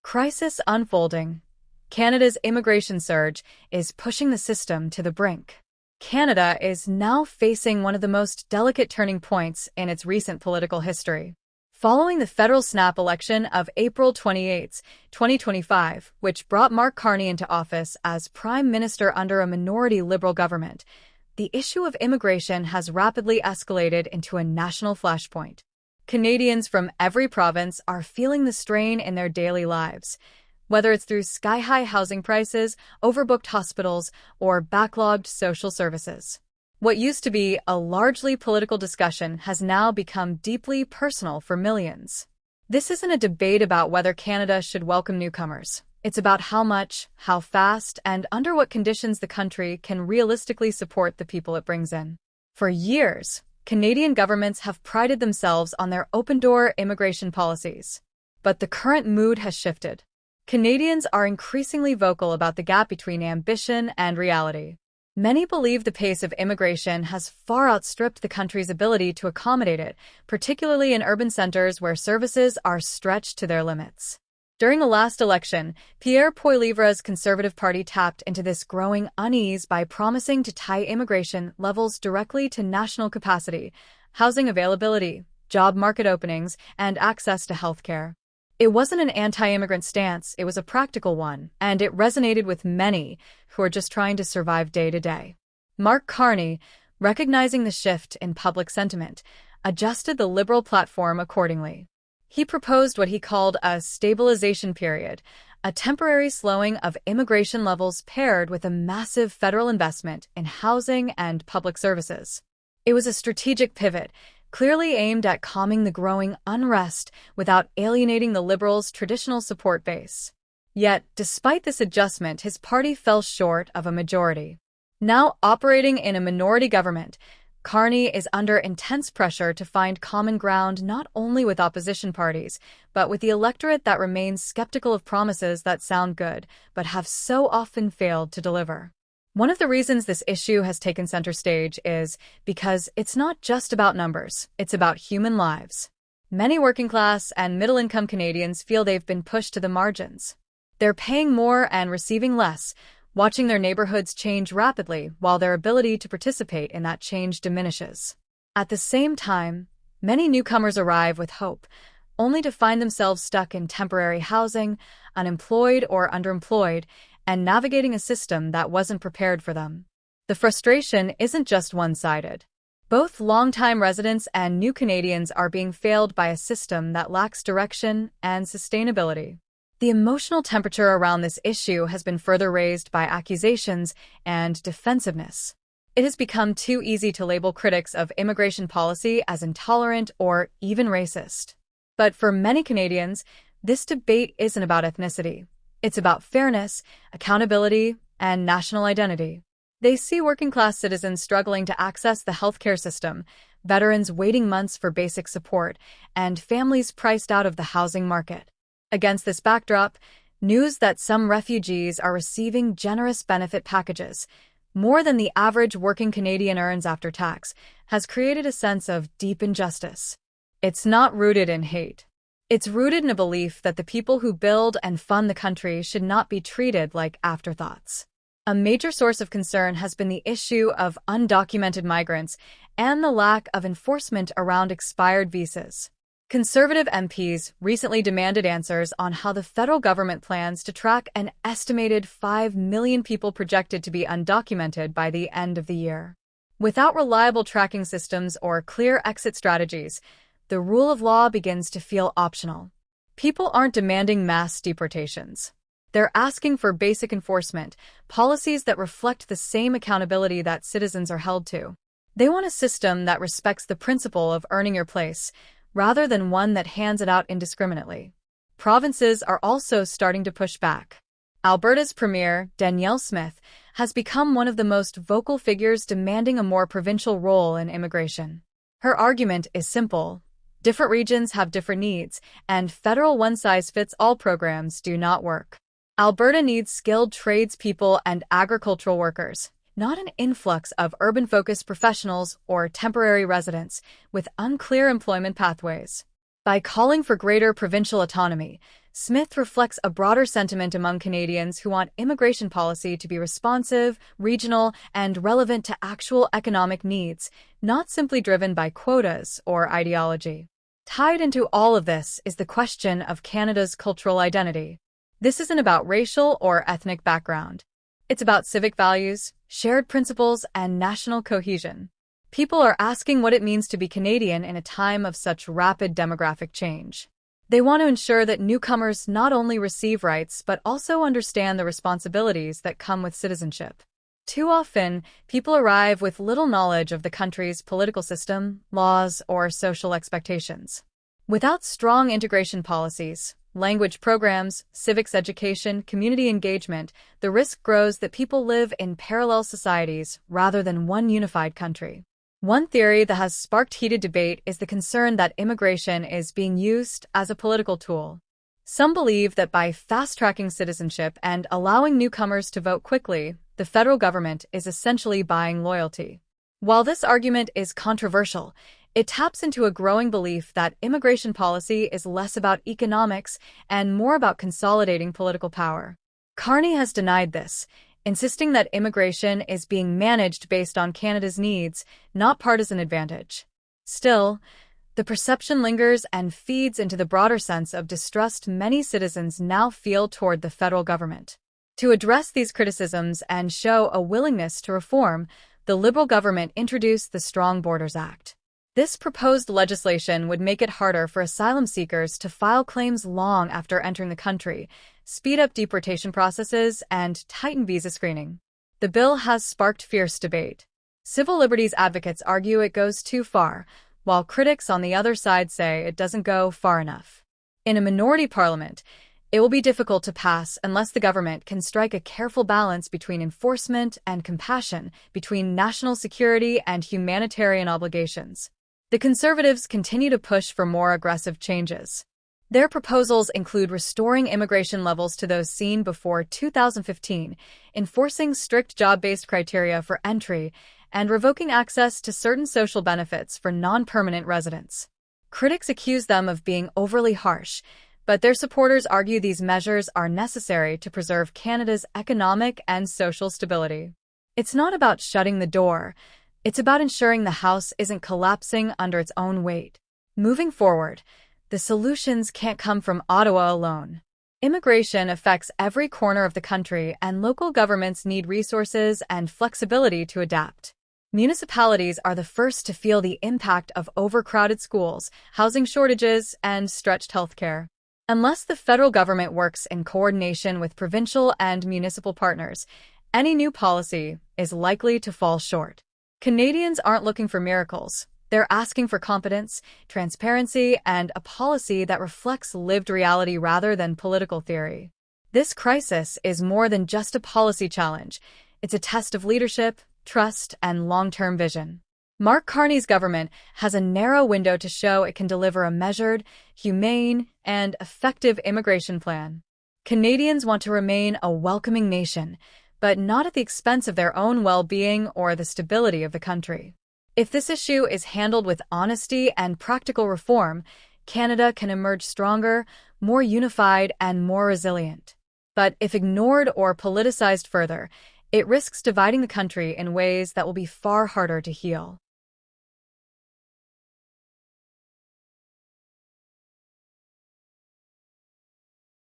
Crisis unfolding. Canada's immigration surge is pushing the system to the brink. Canada is now facing one of the most delicate turning points in its recent political history. Following the federal snap election of April 28, 2025, which brought Mark Carney into office as Prime Minister under a minority Liberal government, the issue of immigration has rapidly escalated into a national flashpoint. Canadians from every province are feeling the strain in their daily lives, whether it's through sky-high housing prices, overbooked hospitals, or backlogged social services. What used to be a largely political discussion has now become deeply personal for millions. This isn't a debate about whether Canada should welcome newcomers. It's about how much, how fast, and under what conditions the country can realistically support the people it brings in. For years, Canadian governments have prided themselves on their open-door immigration policies. But the current mood has shifted. Canadians are increasingly vocal about the gap between ambition and reality. Many believe the pace of immigration has far outstripped the country's ability to accommodate it, particularly in urban centers where services are stretched to their limits. During the last election, Pierre Poilievre's Conservative Party tapped into this growing unease by promising to tie immigration levels directly to national capacity, housing availability, job market openings, and access to health care. It wasn't an anti-immigrant stance, it was a practical one, and it resonated with many who are just trying to survive day to day. Mark Carney, recognizing the shift in public sentiment, adjusted the Liberal platform accordingly. He proposed what he called a stabilization period, a temporary slowing of immigration levels paired with a massive federal investment in housing and public services. It was a strategic pivot, clearly aimed at calming the growing unrest without alienating the Liberals' traditional support base. Yet, despite this adjustment, his party fell short of a majority. Now operating in a minority government, Carney is under intense pressure to find common ground not only with opposition parties, but with the electorate that remains skeptical of promises that sound good, but have so often failed to deliver. One of the reasons this issue has taken center stage is because it's not just about numbers, it's about human lives. Many working-class and middle-income Canadians feel they've been pushed to the margins. They're paying more and receiving less, watching their neighborhoods change rapidly while their ability to participate in that change diminishes. At the same time, many newcomers arrive with hope, only to find themselves stuck in temporary housing, unemployed or underemployed, and navigating a system that wasn't prepared for them. The frustration isn't just one-sided. Both longtime residents and new Canadians are being failed by a system that lacks direction and sustainability. The emotional temperature around this issue has been further raised by accusations and defensiveness. It has become too easy to label critics of immigration policy as intolerant or even racist. But for many Canadians, this debate isn't about ethnicity. It's about fairness, accountability, and national identity. They see working-class citizens struggling to access the healthcare system, veterans waiting months for basic support, and families priced out of the housing market. Against this backdrop, news that some refugees are receiving generous benefit packages, more than the average working Canadian earns after tax, has created a sense of deep injustice. It's not rooted in hate. It's rooted in a belief that the people who build and fund the country should not be treated like afterthoughts. A major source of concern has been the issue of undocumented migrants and the lack of enforcement around expired visas. Conservative MPs recently demanded answers on how the federal government plans to track an estimated 5 million people projected to be undocumented by the end of the year. Without reliable tracking systems or clear exit strategies, the rule of law begins to feel optional. People aren't demanding mass deportations. They're asking for basic enforcement, policies that reflect the same accountability that citizens are held to. They want a system that respects the principle of earning your place, rather than one that hands it out indiscriminately. Provinces are also starting to push back. Alberta's Premier, Danielle Smith, has become one of the most vocal figures demanding a more provincial role in immigration. Her argument is simple. Different regions have different needs, and federal one-size-fits-all programs do not work. Alberta needs skilled tradespeople and agricultural workers, not an influx of urban-focused professionals or temporary residents with unclear employment pathways. By calling for greater provincial autonomy, Smith reflects a broader sentiment among Canadians who want immigration policy to be responsive, regional, and relevant to actual economic needs, not simply driven by quotas or ideology. Tied into all of this is the question of Canada's cultural identity. This isn't about racial or ethnic background. It's about civic values, shared principles, and national cohesion. People are asking what it means to be Canadian in a time of such rapid demographic change. They want to ensure that newcomers not only receive rights but also understand the responsibilities that come with citizenship. Too often, people arrive with little knowledge of the country's political system, laws, or social expectations. Without strong integration policies, language programs, civics education, community engagement, the risk grows that people live in parallel societies rather than one unified country. One theory that has sparked heated debate is the concern that immigration is being used as a political tool. Some believe that by fast-tracking citizenship and allowing newcomers to vote quickly, the federal government is essentially buying loyalty. While this argument is controversial, it taps into a growing belief that immigration policy is less about economics and more about consolidating political power. Carney has denied this, insisting that immigration is being managed based on Canada's needs, not partisan advantage. Still, the perception lingers and feeds into the broader sense of distrust many citizens now feel toward the federal government. To address these criticisms and show a willingness to reform, the Liberal government introduced the Strong Borders Act. This proposed legislation would make it harder for asylum seekers to file claims long after entering the country, speed up deportation processes, and tighten visa screening. The bill has sparked fierce debate. Civil liberties advocates argue it goes too far, while critics on the other side say it doesn't go far enough. In a minority parliament, it will be difficult to pass unless the government can strike a careful balance between enforcement and compassion, between national security and humanitarian obligations. The Conservatives continue to push for more aggressive changes. Their proposals include restoring immigration levels to those seen before 2015, enforcing strict job-based criteria for entry, and revoking access to certain social benefits for non-permanent residents. Critics accuse them of being overly harsh, but their supporters argue these measures are necessary to preserve Canada's economic and social stability. It's not about shutting the door. It's about ensuring the house isn't collapsing under its own weight. Moving forward, the solutions can't come from Ottawa alone. Immigration affects every corner of the country, and local governments need resources and flexibility to adapt. Municipalities are the first to feel the impact of overcrowded schools, housing shortages, and stretched healthcare. Unless the federal government works in coordination with provincial and municipal partners, any new policy is likely to fall short. Canadians aren't looking for miracles. They're asking for competence, transparency, and a policy that reflects lived reality rather than political theory. This crisis is more than just a policy challenge. It's a test of leadership, trust, and long-term vision. Mark Carney's government has a narrow window to show it can deliver a measured, humane, and effective immigration plan. Canadians want to remain a welcoming nation, but not at the expense of their own well-being or the stability of the country. If this issue is handled with honesty and practical reform, Canada can emerge stronger, more unified, and more resilient. But if ignored or politicized further, it risks dividing the country in ways that will be far harder to heal.